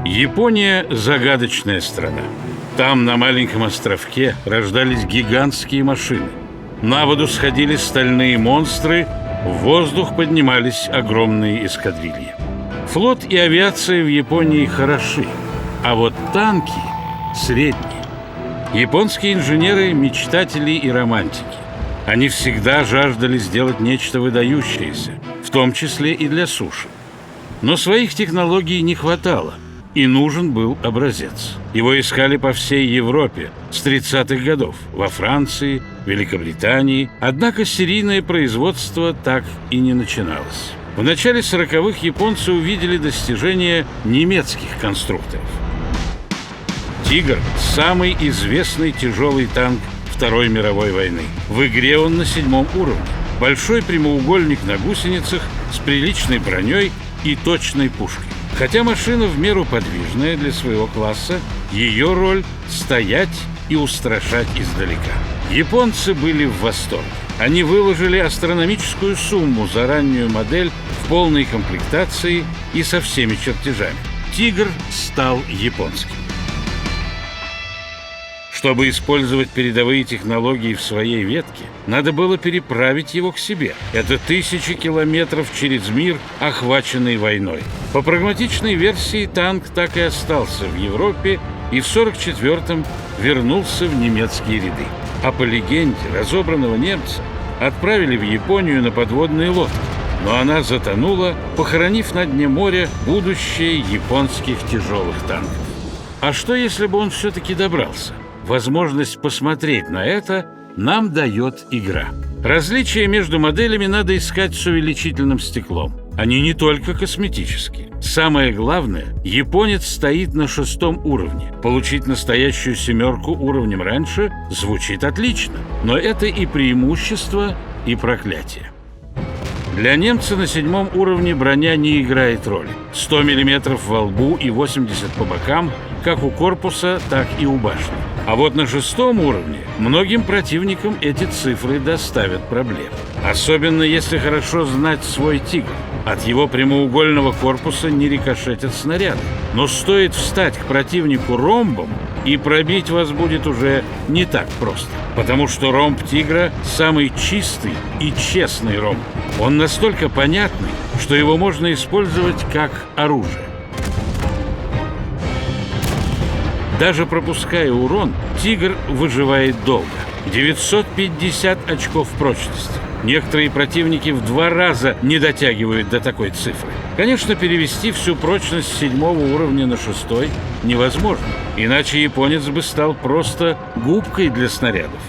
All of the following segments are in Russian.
Япония – загадочная страна. Там, на маленьком островке, рождались гигантские машины. На воду сходили стальные монстры, в воздух поднимались огромные эскадрильи. Флот и авиация в Японии хороши, а вот танки средние. Японские инженеры – мечтатели и романтики. Они всегда жаждали сделать нечто выдающееся, в том числе и для суши. Но своих технологий не хватало, и нужен был образец. Его искали по всей Европе с 30-х годов, во Франции, Великобритании, однако серийное производство так и не начиналось. В начале 40-х японцы увидели достижения немецких конструкторов. «Тигр» – самый известный тяжелый танк Второй мировой войны. В игре он на 7-м уровне. Большой прямоугольник на гусеницах с приличной броней и точной пушкой. Хотя машина в меру подвижная для своего класса, ее роль – стоять и устрашать издалека. Японцы были в восторге. Они выложили астрономическую сумму за раннюю модель в полной комплектации и со всеми чертежами. «Тигр» стал японским. Чтобы использовать передовые технологии в своей ветке, надо было переправить его к себе. Это тысячи километров через мир, охваченный войной. По прагматичной версии, танк так и остался в Европе и в 1944-м вернулся в немецкие ряды. А по легенде, разобранного немца отправили в Японию на подводные лодки, но она затонула, похоронив на дне моря будущее японских тяжелых танков. А что, если бы он все-таки добрался? Возможность посмотреть на это нам дает игра. Различия между моделями надо искать с увеличительным стеклом. Они не только косметические. Самое главное, японец стоит на 6-м уровне. Получить настоящую 7-ку уровнем раньше звучит отлично, но это и преимущество, и проклятие. Для немца на 7-м уровне броня не играет роли. 100 мм во лбу и 80 по бокам, как у корпуса, так и у башни. А вот на 6-м уровне многим противникам эти цифры доставят проблем. Особенно если хорошо знать свой «Тигр». От его прямоугольного корпуса не рикошетят снаряды. Но стоит встать к противнику ромбом, и пробить вас будет уже не так просто. Потому что ромб «Тигра» самый чистый и честный ромб. Он настолько понятный, что его можно использовать как оружие. Даже пропуская урон, «Тигр» выживает долго. 950 очков прочности. Некоторые противники в 2 раза не дотягивают до такой цифры. Конечно, перевести всю прочность с 7-го уровня на 6-й невозможно. Иначе японец бы стал просто губкой для снарядов.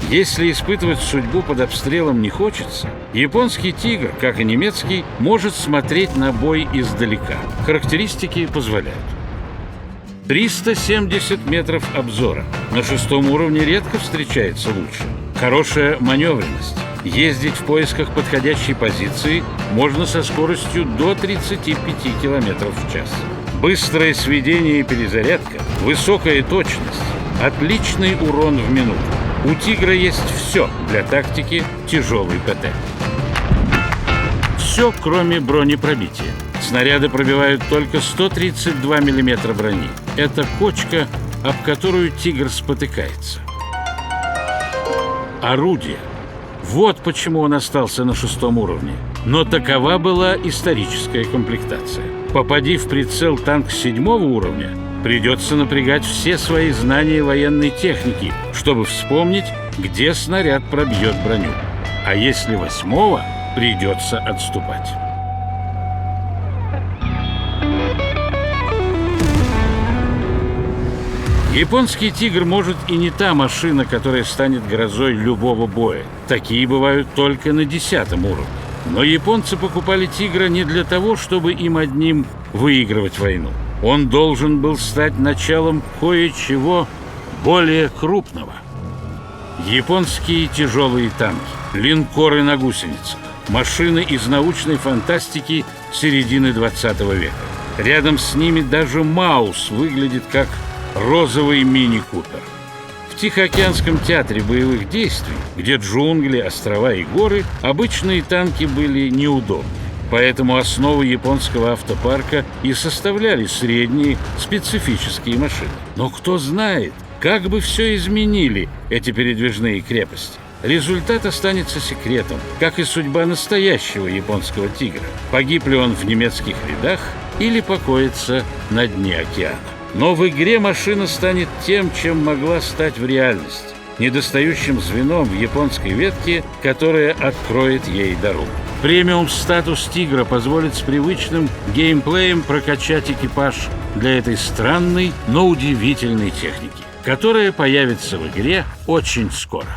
Если испытывать судьбу под обстрелом не хочется, японский «Тигр», как и немецкий, может смотреть на бой издалека. Характеристики позволяют. 370 метров обзора. На 6-м уровне редко встречается лучше. Хорошая маневренность. Ездить в поисках подходящей позиции можно со скоростью до 35 км в час. Быстрое сведение и перезарядка, высокая точность, отличный урон в минуту. У «Тигра» есть все для тактики тяжелый ПТ. Все, кроме бронепробития. Снаряды пробивают только 132 мм брони. Это кочка, об которую «Тигр» спотыкается. Орудие. Вот почему он остался на 6-м уровне. Но такова была историческая комплектация. Попади в прицел танк 7-го уровня, придется напрягать все свои знания военной техники, чтобы вспомнить, где снаряд пробьет броню. А если 8-го, придется отступать. Японский «Тигр» может и не та машина, которая станет грозой любого боя. Такие бывают только на 10-м уровне. Но японцы покупали «Тигра» не для того, чтобы им одним выигрывать войну. Он должен был стать началом кое-чего более крупного. Японские тяжелые танки, линкоры на гусеницах, машины из научной фантастики середины 20 века. Рядом с ними даже Маус выглядит как розовый мини-купер. В Тихоокеанском театре боевых действий, где джунгли, острова и горы, обычные танки были неудобны. Поэтому основу японского автопарка и составляли средние специфические машины. Но кто знает, как бы все изменили эти передвижные крепости. Результат останется секретом, как и судьба настоящего японского тигра. Погиб ли он в немецких рядах или покоится на дне океана. Но в игре машина станет тем, чем могла стать в реальности. Недостающим звеном в японской ветке, которая откроет ей дорогу. Премиум-статус «Тигра» позволит с привычным геймплеем прокачать экипаж для этой странной, но удивительной техники, которая появится в игре очень скоро.